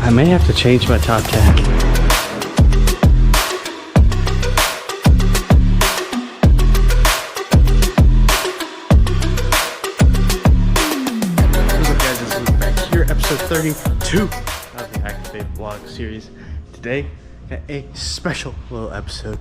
I may have to change my top 10. What's up, guys? This is back here, episode 32 of the Activate vlog series. Today, got a special little episode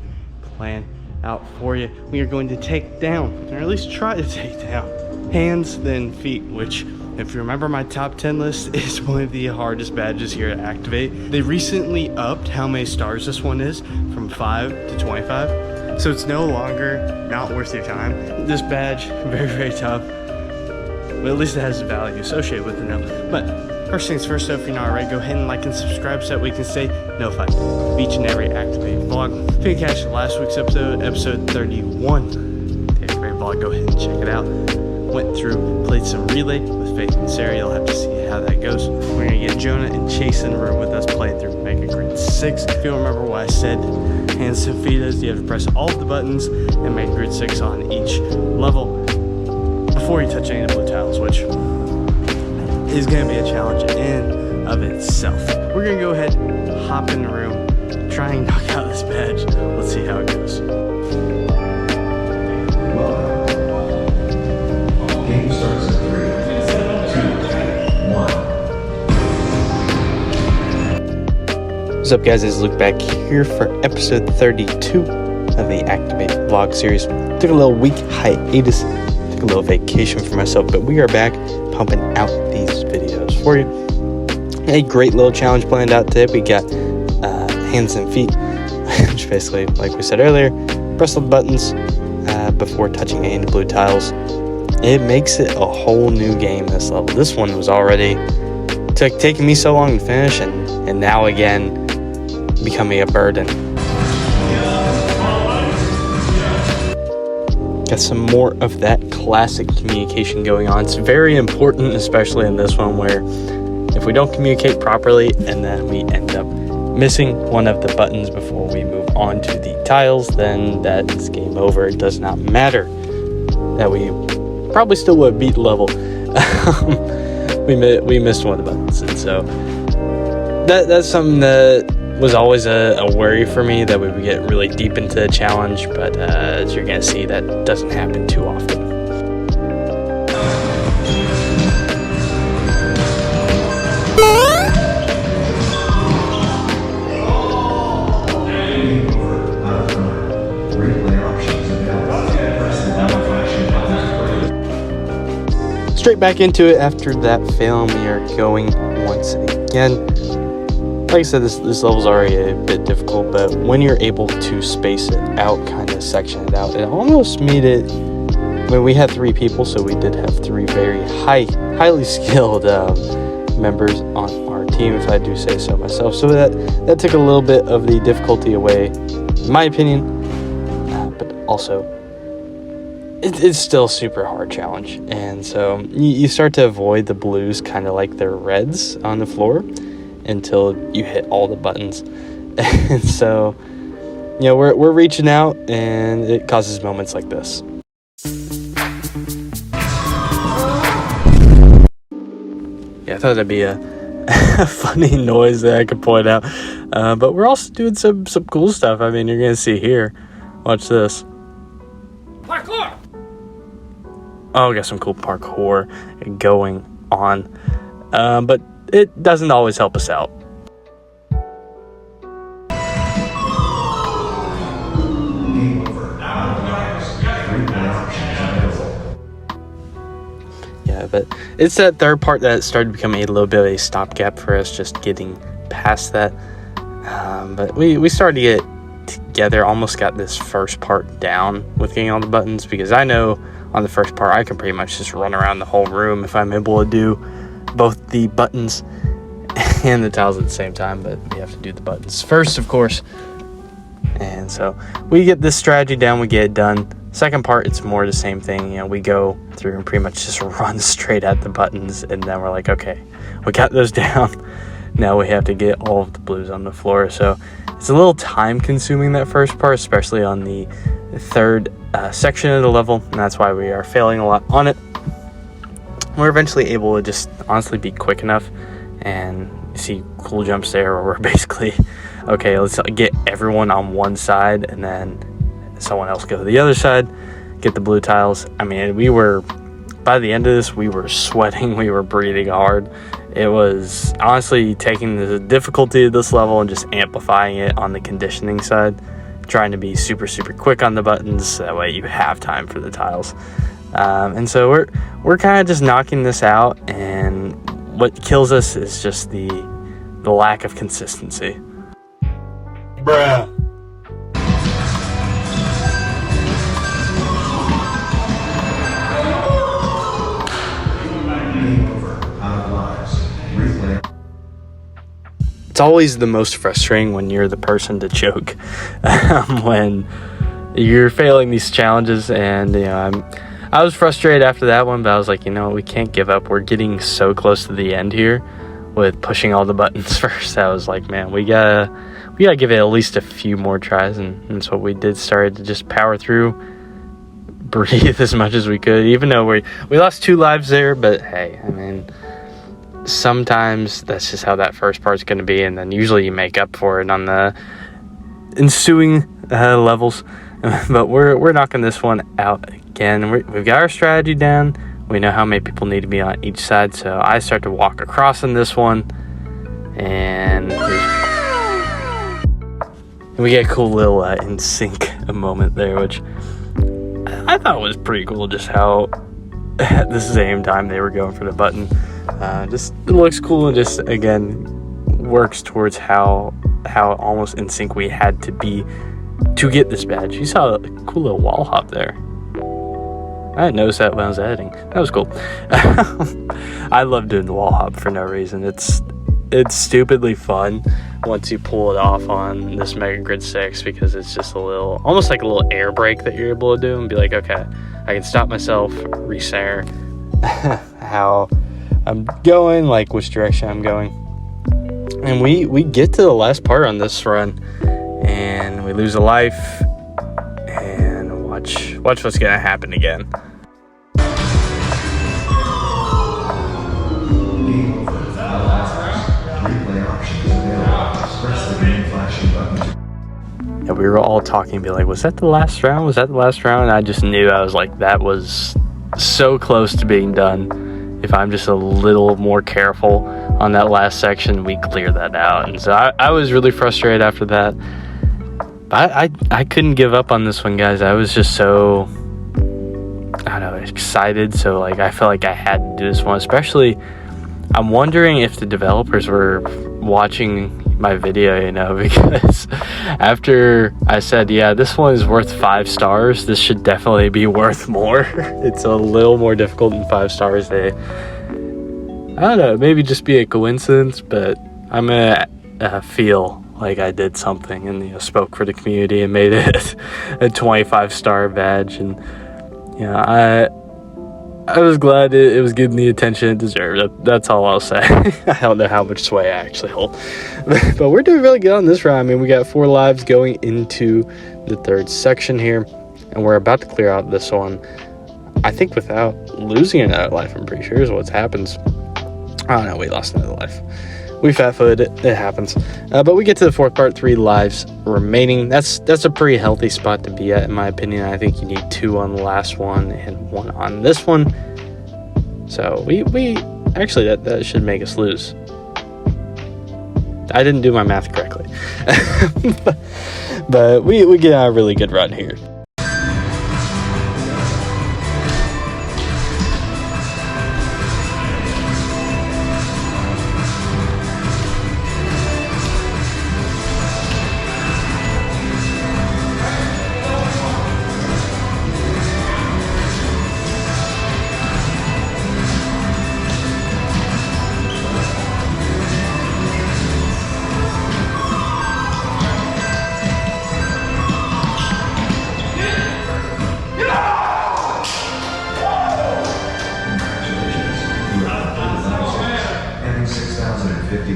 planned out for you. We are going to take down, or at least try to take down, hands then feet, which, if you remember my top 10 list, is one of the hardest badges here at Activate. They recently upped how many stars this one is from 5 to 25. So it's no longer not worth your time. This badge, very, very tough. But at least it has the value associated with it now. But first things first, so if you're not already, go ahead and like and subscribe so that we can stay notified of each and every Activate vlog. If you didn't catch last week's episode 31, the Activate vlog, go ahead and check it out. Went through, played some relay with Faith and Sarah. You'll have to see how that goes. We're gonna get Jonah and Chase in the room with us playing through Mega Grid 6. If you remember what I said, hands and feet is, you have to press all of the buttons and Mega Grid 6 on each level before you touch any of the blue tiles, which is gonna be a challenge in of itself. We're gonna go ahead, hop in the room, try and knock out this badge. Let's see how it goes. Game starts in 3, 2, 1. What's up, guys? It's Luke back here for episode 32 of the Activate vlog series. Took a little week hiatus, took a little vacation for myself, but we are back pumping out these videos for you. A great little challenge planned out today. We got hands and feet, which basically, like we said earlier, press the buttons before touching any of the blue tiles. It makes it a whole new game, this level. This one was already taking me so long to finish, and now again becoming a burden. Got some more of that classic communication going on. It's very important, especially in this one, where if we don't communicate properly and then we end up missing one of the buttons before we move on to the tiles, then that is game over. It does not matter that we probably still would beat the level. We missed one of the buttons, and so that's something that was always a worry for me, that we would get really deep into the challenge, but as you're gonna see, that doesn't happen too often. Straight back into it after that fail, and we are going once again. Like I said, this level's already a bit difficult, but when you're able to space it out, kind of section it out, it almost made it. I mean, we had 3 people, so we did have 3 very highly skilled members on our team, if I do say so myself. So that took a little bit of the difficulty away, in my opinion, but also it's still a super hard challenge. And so you start to avoid the blues, kind of like the reds on the floor, until you hit all the buttons. And so, you know, we're reaching out, and it causes moments like this. Yeah, I thought that'd be a funny noise that I could point out. But we're also doing some cool stuff. I mean, you're gonna see here. Watch this. Parkour! Oh, we got some cool parkour going on. But it doesn't always help us out. Yeah, but it's that third part that started becoming a little bit of a stopgap for us, just getting past that. But we started to get together, almost got this first part down with getting all the buttons, because I know on the first part I can pretty much just run around the whole room if I'm able to do both the buttons and the tiles at the same time, but we have to do the buttons first, of course. And so we get this strategy down, we get it done. Second part, it's more the same thing. You know, we go through and pretty much just run straight at the buttons, and then we're like, okay, we got those down. Now we have to get all of the blues on the floor. So it's a little time consuming, that first part, especially on the third section of the level, and that's why we are failing a lot on it. We're eventually able to just honestly be quick enough and see cool jumps there where we're basically, okay, let's get everyone on one side and then someone else go to the other side, get the blue tiles. I mean, by the end of this, we were sweating, we were breathing hard. It was honestly taking the difficulty of this level and just amplifying it on the conditioning side, trying to be super quick on the buttons, that way you have time for the tiles. And so we're kind of just knocking this out, and what kills us is just the lack of consistency. Bruh. It's always the most frustrating when you're the person to choke, when you're failing these challenges. And I was frustrated after that one, but I was like, we can't give up. We're getting so close to the end here with pushing all the buttons first. I was like, man, we gotta give it at least a few more tries, and that's what we did. Started to just power through, breathe as much as we could, even though we lost 2 lives there. But hey, I mean, sometimes that's just how that first part's going to be, and then usually you make up for it on the ensuing levels. But we're knocking this one out again. We've got our strategy down. We know how many people need to be on each side, so I start to walk across in this one, and we get a cool little in sync moment there, which I thought was pretty cool, just how at the same time they were going for the button. Just it looks cool, and just again works towards how almost in sync we had to be to get this badge. You saw a cool little wall hop there. I didn't notice that when I was editing. That was cool. I love doing the wall hop for no reason. It's stupidly fun once you pull it off on this Mega Grid 6, because it's just almost like a little air brake that you're able to do and be like, okay, I can stop myself, recenter how I'm going, like which direction I'm going. And we get to the last part on this run, and we lose a life, and watch what's gonna happen again. Yeah, we were all talking, be like, was that the last round? Was that the last round? And I just knew, I was like, that was so close to being done. If I'm just a little more careful on that last section, we clear that out. And so I was really frustrated after that. But I couldn't give up on this one, guys. I was just so, I don't know, excited. So like, I felt like I had to do this one. Especially, I'm wondering if the developers were watching my video, because after I said, yeah, this one is worth 5 stars, this should definitely be worth more. It's a little more difficult than 5 stars. I don't know, maybe just be a coincidence, but I'm gonna feel like I did something and spoke for the community and made it a 25-star badge. And I was glad it was getting the attention it deserved. That's all I'll say. I don't know how much sway I actually hold. But we're doing really good on this round. I mean, we got 4 lives going into the 3rd section here, and we're about to clear out this one, I think, without losing another life. I'm pretty sure is what happens. I don't know, we lost another life. We fat-footed it. It happens. But we get to the 4th part, 3 lives remaining. That's a pretty healthy spot to be at, in my opinion. I think you need 2 on the last one and 1 on this one. So we actually, that should make us lose. I didn't do my math correctly. But we get on a really good run here.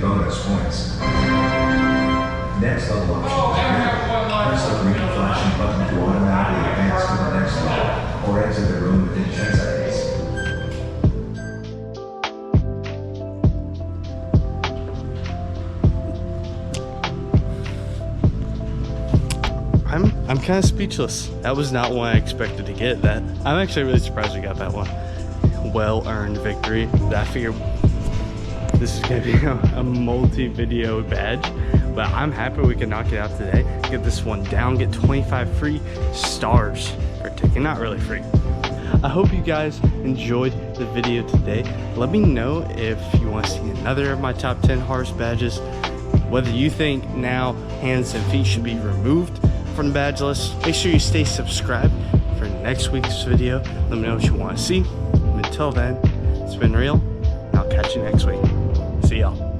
bonus points. Next level option. Press the green flashing button to automatically advance to the next level, or exit the room within 10 seconds. I'm kind of speechless. That was not one I expected to get. That I'm actually really surprised we got that one. Well-earned victory. I figured this is gonna be a multi-video badge, but I'm happy we can knock it out today. Get this one down, get 25 free stars for taking. Not really free. I hope you guys enjoyed the video today. Let me know if you want to see another of my top 10 hardest badges, whether you think now hands and feet should be removed from the badge list. Make sure you stay subscribed for next week's video. Let me know what you want to see. And until then, it's been real, and I'll catch you next week. See y'all.